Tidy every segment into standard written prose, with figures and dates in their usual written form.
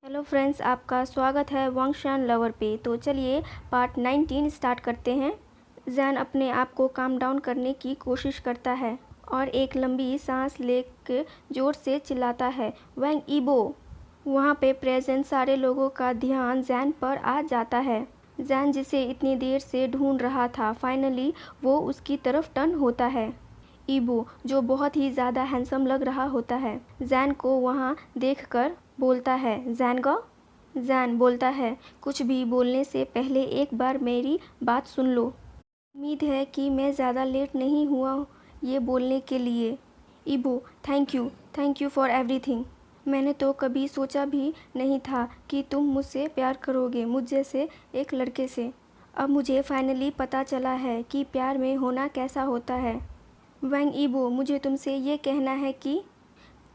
Hello friends, आपका स्वागत है वांगशान लवर पे। तो चलिए पार्ट 19 स्टार्ट करते हैं। जैन अपने आप को काम डाउन करने की कोशिश करता है और एक लंबी सांस लेकर जोर से चिल्लाता है, वैंग ईबो। वहाँ पे प्रेजेंट सारे लोगों का ध्यान जैन पर आ जाता है। जैन जिसे इतनी देर से ढूंढ रहा था, फाइनली वो उसकी तरफ टर्न होता है। ईबो, जो बहुत ही ज़्यादा हैंडसम लग रहा होता है, जैन को वहाँ देखकर बोलता है, जैन गो। जैन बोलता है, कुछ भी बोलने से पहले एक बार मेरी बात सुन लो। उम्मीद है कि मैं ज़्यादा लेट नहीं हुआ ये बोलने के लिए। ईबो, थैंक यू फॉर एवरीथिंग। मैंने तो कभी सोचा भी नहीं था कि तुम मुझसे प्यार करोगे, मुझ जैसे एक लड़के से। अब मुझे फाइनली पता चला है कि प्यार में होना कैसा होता है। वैंग ईबो, मुझे तुमसे ये कहना है कि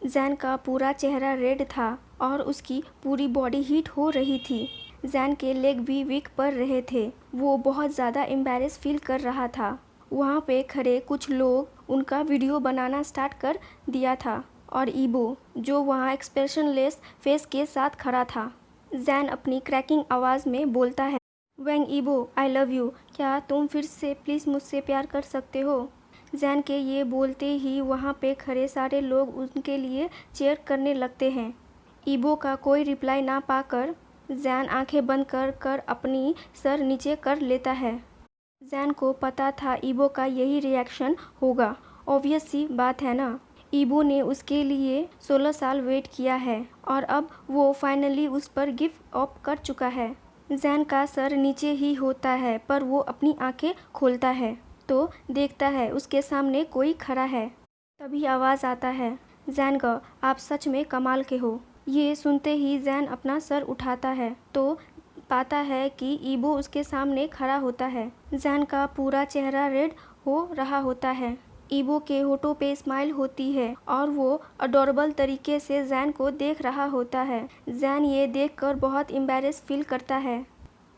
जैन का पूरा चेहरा रेड था और उसकी पूरी बॉडी हीट हो रही थी। जैन के लेग भी वीक पड़ रहे थे। वो बहुत ज़्यादा एम्बैरेस फील कर रहा था। वहाँ पे खड़े कुछ लोग उनका वीडियो बनाना स्टार्ट कर दिया था और ईबो, जो वहाँ एक्सप्रेशनलेस फेस के साथ खड़ा था। जैन अपनी क्रैकिंग आवाज़ में बोलता है, वैंग ईबो, आई लव यू। क्या तुम फिर से प्लीज़ मुझसे प्यार कर सकते हो? जैन के ये बोलते ही वहाँ पे खड़े सारे लोग उनके लिए चीयर करने लगते हैं। ईबो का कोई रिप्लाई ना पाकर जैन आंखें बंद कर कर अपनी सर नीचे कर लेता है। जैन को पता था ईबो का यही रिएक्शन होगा, ऑब्वियस सी बात है ना। ईबो ने उसके लिए 16 साल वेट किया है और अब वो फाइनली उस पर गिव अप कर चुका है। जैन का सर नीचे ही होता है पर वो अपनी आंखें खोलता है तो देखता है उसके सामने कोई खड़ा है। तभी आवाज़ आता है, जैन ग, आप सच में कमाल के हो। ये सुनते ही जैन अपना सर उठाता है तो पाता है कि ईबो उसके सामने खड़ा होता है। जैन का पूरा चेहरा रेड हो रहा होता है। ईबो के होठों पे स्माइल होती है और वो अडोरेबल तरीके से जैन को देख रहा होता है। जैन ये देखकर बहुत एम्बैरेस फील करता है।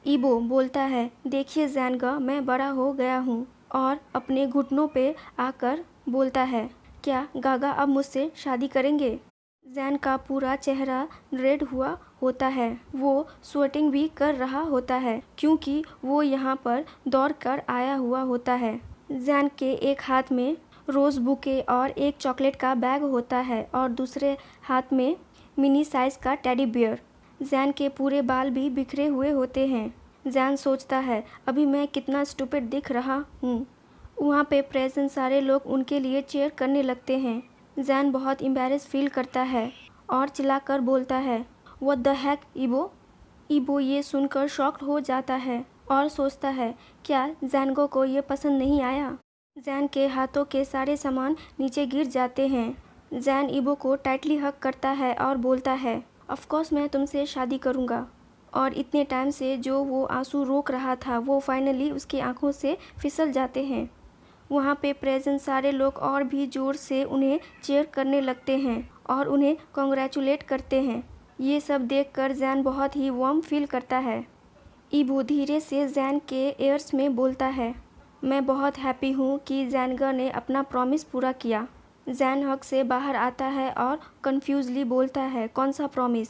ईबो बोलता है, देखिए जैन ग, मैं बड़ा हो गया हूँ, और अपने घुटनों पे आकर बोलता है, क्या गागा अब मुझसे शादी करेंगे? जैन का पूरा चेहरा रेड हुआ होता है। वो स्वेटिंग भी कर रहा होता है क्योंकि वो यहाँ पर दौड़ कर आया हुआ होता है। जैन के एक हाथ में रोज़ बुके और एक चॉकलेट का बैग होता है और दूसरे हाथ में मिनी साइज़ का टेडी बियर। जैन के पूरे बाल भी बिखरे हुए होते हैं। जैन सोचता है, अभी मैं कितना स्टूपिड दिख रहा हूँ। वहाँ पे प्रेजेंट सारे लोग उनके लिए चीयर करने लगते हैं। जैन बहुत एम्बैरेस फील करता है और चिल्लाकर बोलता है, व्हाट द हेक ईबो। ईबो ये सुनकर शॉक्ड हो जाता है और सोचता है, क्या जैनगो को ये पसंद नहीं आया? जैन के हाथों के सारे सामान नीचे गिर जाते हैं। जैन ईबो को टाइटली हग करता है और बोलता है, ऑफ कोर्स मैं तुमसे शादी करूँगा। और इतने टाइम से जो वो आंसू रोक रहा था वो फाइनली उसकी आंखों से फिसल जाते हैं। वहाँ पे प्रेजेंट सारे लोग और भी ज़ोर से उन्हें चीयर करने लगते हैं और उन्हें कॉन्ग्रेचुलेट करते हैं। ये सब देखकर जैन बहुत ही वार्म फील करता है। ईबो धीरे से जैन के एयर्स में बोलता है, मैं बहुत हैप्पी हूँ कि जैनगर ने अपना प्रॉमिस पूरा किया। जैन हक से बाहर आता है और कन्फ्यूजली बोलता है, कौन सा प्रॉमिस?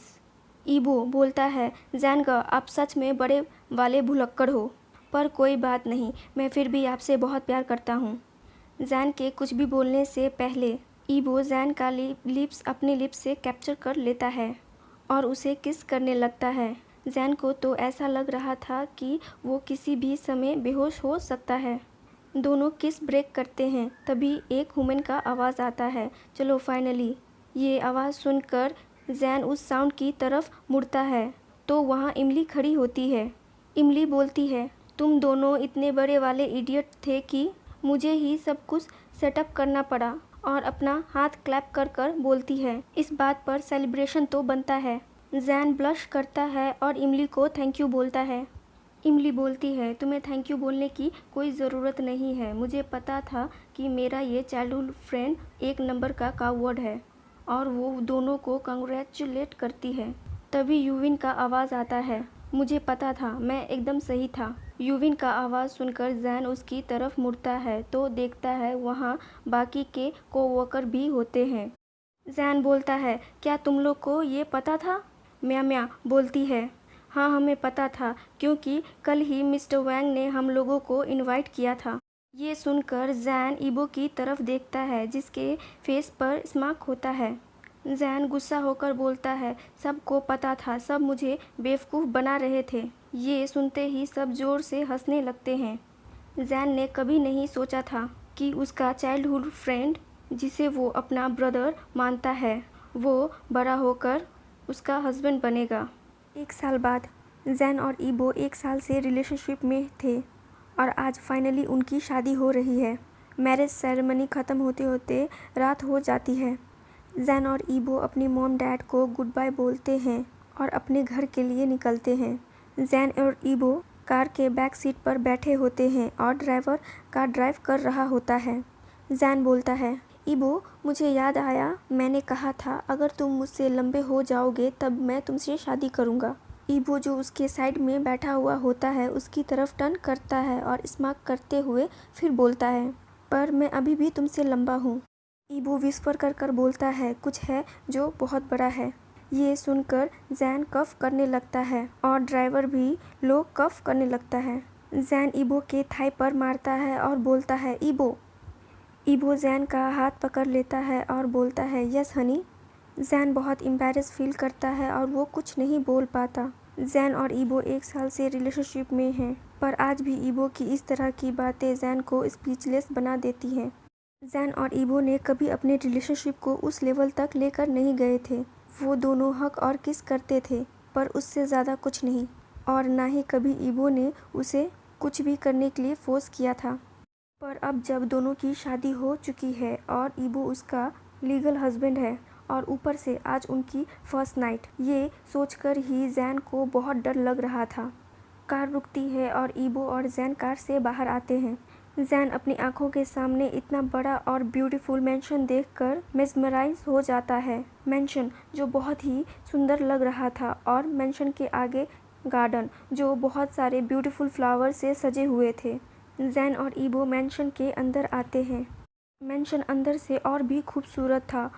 ईबो बोलता है, जैनगर, आप सच में बड़े वाले भुलक्कड़ हो, पर कोई बात नहीं, मैं फिर भी आपसे बहुत प्यार करता हूँ। जैन के कुछ भी बोलने से पहले ईबो जैन का लिप्स अपने लिप्स से कैप्चर कर लेता है और उसे किस करने लगता है। जैन को तो ऐसा लग रहा था कि वो किसी भी समय बेहोश हो सकता है। दोनों किस ब्रेक करते हैं तभी एक ह्यूमन का आवाज़ आता है, चलो फाइनली। ये आवाज़ सुनकर जैन उस साउंड की तरफ मुड़ता है तो वहाँ इमली खड़ी होती है। इमली बोलती है, तुम दोनों इतने बड़े वाले इडियट थे कि मुझे ही सब कुछ सेटअप करना पड़ा, और अपना हाथ क्लैप कर कर बोलती है, इस बात पर सेलिब्रेशन तो बनता है। जैन ब्लश करता है और इमली को थैंक यू बोलता है। इमली बोलती है, तुम्हें थैंक यू बोलने की कोई ज़रूरत नहीं है, मुझे पता था कि मेरा ये चाइल्डहुड फ्रेंड एक नंबर का कावर्ड है, और वो दोनों को कंग्रेचुलेट करती है। तभी यूविन का आवाज़ आता है, मुझे पता था, मैं एकदम सही था। यूविन का आवाज़ सुनकर जैन उसकी तरफ मुड़ता है तो देखता है वहाँ बाकी के कोवर्कर भी होते हैं। जैन बोलता है, क्या तुम लोग को ये पता था? म्या म्या बोलती है। हाँ, हमें पता था क्योंकि कल ही मिस्टर वैंग ने हम लोगों को इनवाइट किया था। ये सुनकर जैन ईबो की तरफ देखता है जिसके फेस पर स्मार्क होता है। जैन गुस्सा होकर बोलता है, सबको पता था, सब मुझे बेवकूफ़ बना रहे थे। ये सुनते ही सब ज़ोर से हंसने लगते हैं। जैन ने कभी नहीं सोचा था कि उसका चाइल्डहुड फ्रेंड, जिसे वो अपना ब्रदर मानता है, वो बड़ा होकर उसका हस्बैंड बनेगा। 1 साल बाद जैन और ईबो 1 साल से रिलेशनशिप में थे और आज फाइनली उनकी शादी हो रही है। मैरिज सेरेमनी ख़त्म होते होते रात हो जाती है। जैन और ईबो अपनी मॉम डैड को गुड बाय बोलते हैं और अपने घर के लिए निकलते हैं। जैन और ईबो कार के बैक सीट पर बैठे होते हैं और ड्राइवर कार ड्राइव कर रहा होता है। जैन बोलता है, ईबो, मुझे याद आया, मैंने कहा था अगर तुम मुझसे लंबे हो जाओगे तब मैं तुमसे शादी करूँगा। ईबो, जो उसके साइड में बैठा हुआ होता है, उसकी तरफ टर्न करता है और स्माइल करते हुए फिर बोलता है, पर मैं अभी भी तुमसे लंबा हूँ। ईबो विस्पर कर कर बोलता है, कुछ है जो बहुत बड़ा है। ये सुनकर जैन कफ करने लगता है और ड्राइवर भी लो कफ करने लगता है। जैन ईबो के थाई पर मारता है और बोलता है, ईबो। ईबो जैन का हाथ पकड़ लेता है और बोलता है, यस हनी। जैन बहुत एम्बैरेस फील करता है और वो कुछ नहीं बोल पाता। जैन और ईबो 1 साल से रिलेशनशिप में हैं, पर आज भी ईबो की इस तरह की बातें जैन को स्पीचलेस बना देती हैं। जैन और ईबो ने कभी अपने रिलेशनशिप को उस लेवल तक लेकर नहीं गए थे। वो दोनों हग और किस करते थे, पर उससे ज़्यादा कुछ नहीं, और ना ही कभी ईबो ने उसे कुछ भी करने के लिए फोर्स किया था। पर अब जब दोनों की शादी हो चुकी है और ईबो उसका लीगल हस्बैंड है और ऊपर से आज उनकी फर्स्ट नाइट, ये सोचकर ही जैन को बहुत डर लग रहा था। कार रुकती है और ईबो और जैन कार से बाहर आते हैं। जैन अपनी आंखों के सामने इतना बड़ा और ब्यूटीफुल मैंशन देखकर मेस्मराइज हो जाता है। मैंशन जो बहुत ही सुंदर लग रहा था और मैंशन के आगे गार्डन जो बहुत सारे ब्यूटीफुल फ्लावर से सजे हुए थे। जैन और ईबो मैंशन के अंदर आते हैं। मैंशन अंदर से और भी खूबसूरत था।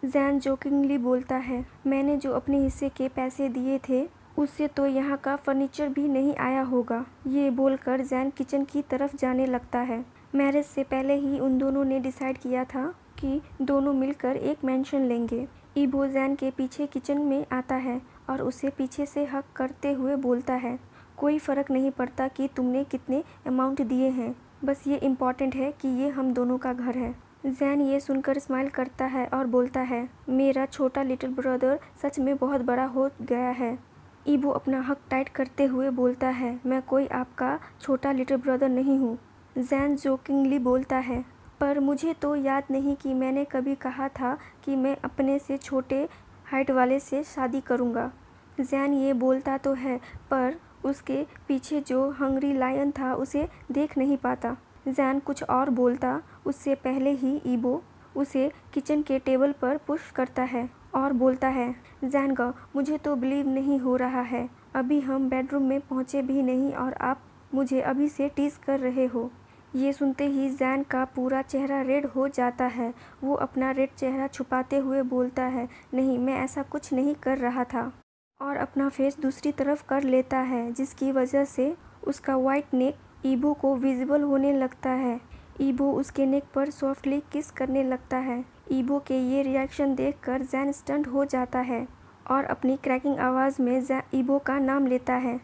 जैन जोकिंगली बोलता है, मैंने जो अपने हिस्से के पैसे दिए थे उससे तो यहाँ का फर्नीचर भी नहीं आया होगा। ये बोलकर जैन किचन की तरफ जाने लगता है। मैरिज से पहले ही उन दोनों ने डिसाइड किया था कि दोनों मिलकर एक मैंशन लेंगे। ईबो जैन के पीछे किचन में आता है और उसे पीछे से हक करते हुए बोलता है, कोई फ़र्क नहीं पड़ता कि तुमने कितने अमाउंट दिए हैं, बस ये इम्पॉर्टेंट है कि ये हम दोनों का घर है। जैन ये सुनकर स्माइल करता है और बोलता है, मेरा छोटा लिटिल ब्रदर सच में बहुत बड़ा हो गया है। ईबो अपना हक टाइट करते हुए बोलता है, मैं कोई आपका छोटा लिटिल ब्रदर नहीं हूँ। जैन जोकिंगली बोलता है, पर मुझे तो याद नहीं कि मैंने कभी कहा था कि मैं अपने से छोटे हाइट वाले से शादी करूँगा। जैन ये बोलता तो है, पर उसके पीछे जो हंग्री लायन था उसे देख नहीं पाता। जैन कुछ और बोलता उससे पहले ही ईबो उसे किचन के टेबल पर पुश करता है और बोलता है, जैन गा, मुझे तो बिलीव नहीं हो रहा है, अभी हम बेडरूम में पहुँचे भी नहीं और आप मुझे अभी से टीज़ कर रहे हो। ये सुनते ही जैन का पूरा चेहरा रेड हो जाता है। वो अपना रेड चेहरा छुपाते हुए बोलता है, नहीं, मैं ऐसा कुछ नहीं कर रहा था, और अपना फेस दूसरी तरफ कर लेता है, जिसकी वजह से उसका वाइट नेक ईबो को विजिबल होने लगता है। ईबो उसके नेक पर सॉफ्टली किस करने लगता है। ईबो के ये रिएक्शन देखकर जैन स्टंट हो जाता है और अपनी क्रैकिंग आवाज़ में ईबो का नाम लेता है।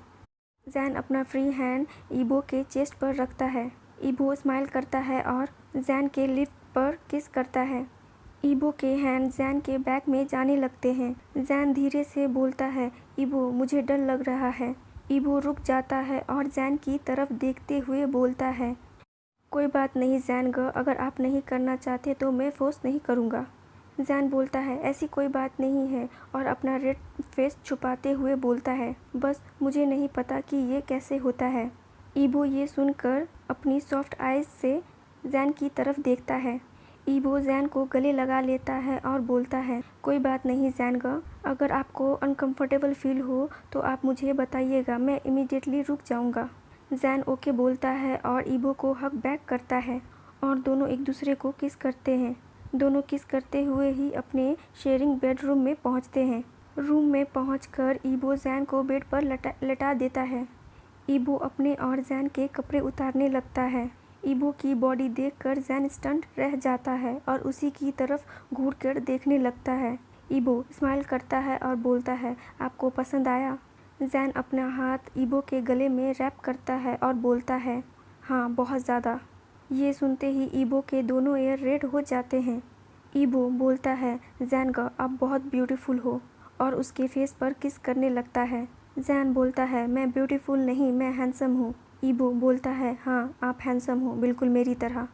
जैन अपना फ्री हैंड ईबो के चेस्ट पर रखता है। ईबो स्माइल करता है और जैन के लिप पर किस करता है। ईबो के हैंड जैन के बैक में जाने लगते हैं। जैन धीरे से बोलता है, ईबो, मुझे डर लग रहा है। ईबो रुक जाता है और जैन की तरफ देखते हुए बोलता है, कोई बात नहीं जैन ग, अगर आप नहीं करना चाहते तो मैं फोर्स नहीं करूँगा। जैन बोलता है, ऐसी कोई बात नहीं है, और अपना रेड फेस छुपाते हुए बोलता है, बस मुझे नहीं पता कि ये कैसे होता है। ईबो ये सुनकर अपनी सॉफ्ट आइज़ से जैन की तरफ देखता है। ईबो जैन को गले लगा लेता है और बोलता है, कोई बात नहीं जैन ग, अगर आपको अनकंफर्टेबल फील हो तो आप मुझे बताइएगा, मैं इमीडिएटली रुक जाऊँगा। जैन ओके बोलता है और ईबो को हक बैक करता है और दोनों एक दूसरे को किस करते हैं। दोनों किस करते हुए ही अपने शेयरिंग बेडरूम में पहुंचते हैं। रूम में पहुंचकर ईबो जैन को बेड पर लटा देता है। ईबो अपने और जैन के कपड़े उतारने लगता है। ईबो की बॉडी देखकर जैन स्टंट रह जाता है और उसी की तरफ घूरकर देखने लगता है। ईबो स्माइल करता है और बोलता है, आपको पसंद आया? जैन अपना हाथ ईबो के गले में रैप करता है और बोलता है, हाँ बहुत ज़्यादा। ये सुनते ही ईबो के दोनों ईयर रेड हो जाते हैं। ईबो बोलता है, जैन का आप बहुत ब्यूटीफुल हो, और उसके फेस पर किस करने लगता है। जैन बोलता है, मैं ब्यूटीफुल नहीं, मैं हैंडसम हूँ। ईबो बोलता है, हाँ आप हैंडसम हो, बिल्कुल मेरी तरह।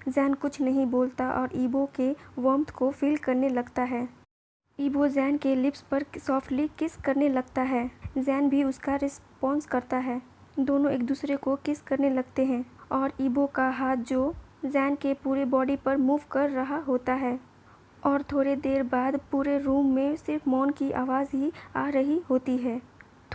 जैन कुछ नहीं बोलता और ईबो के वार्मथ को फील करने लगता है। ईबो जैन के लिप्स पर सॉफ्टली किस करने लगता है। जैन भी उसका रिस्पॉन्स करता है। दोनों एक दूसरे को किस करने लगते हैं और ईबो का हाथ जो जैन के पूरे बॉडी पर मूव कर रहा होता है। और थोड़ी देर बाद पूरे रूम में सिर्फ मौन की आवाज़ ही आ रही होती है।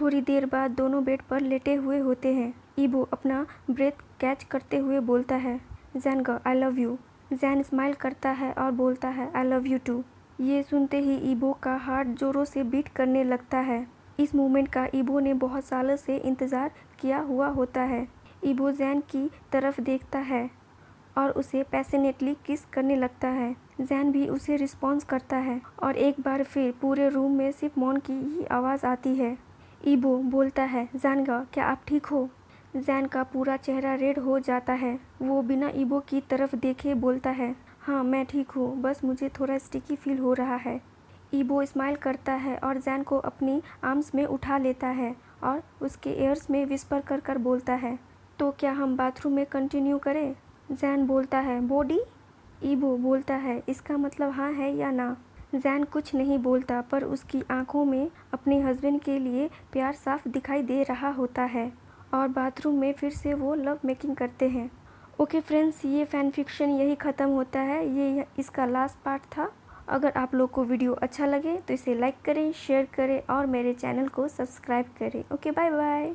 थोड़ी देर बाद दोनों बेड पर लेटे हुए होते हैं। ईबो अपना ब्रेथ कैच करते हुए बोलता है, जैन का I love you. Jain smile करता है और बोलता है, आई लव यू टू। ये सुनते ही ईबो का हार्ट जोरों से बीट करने लगता है। इस मोमेंट का ईबो ने बहुत सालों से इंतज़ार किया हुआ होता है। ईबो जैन की तरफ देखता है और उसे पैशनेटली किस करने लगता है। जैन भी उसे रिस्पॉन्स करता है और एक बार फिर पूरे रूम में सिर्फ मौन की ही आवाज़ आती है। ईबो बोलता है, जैनगा क्या आप ठीक हो? जैन का पूरा चेहरा रेड हो जाता है। वो बिना ईबो की तरफ देखे बोलता है, हाँ मैं ठीक हूँ, बस मुझे थोड़ा स्टिकी फील हो रहा है। ईबो स्माइल करता है और जैन को अपनी आर्म्स में उठा लेता है और उसके ईयर्स में विस्पर कर कर बोलता है, तो क्या हम बाथरूम में कंटिन्यू करें? जैन बोलता है, बॉडी? ईबो बोलता है, इसका मतलब हाँ है या ना? जैन कुछ नहीं बोलता पर उसकी आंखों में अपने हस्बैंड के लिए प्यार साफ दिखाई दे रहा होता है और बाथरूम में फिर से वो लव मेकिंग करते हैं। ओके फ्रेंड्स, ये फ़ैन फिक्शन यही ख़त्म होता है। ये इसका लास्ट पार्ट था। अगर आप लोग को वीडियो अच्छा लगे तो इसे लाइक करें, शेयर करें और मेरे चैनल को सब्सक्राइब करें। Okay, bye bye.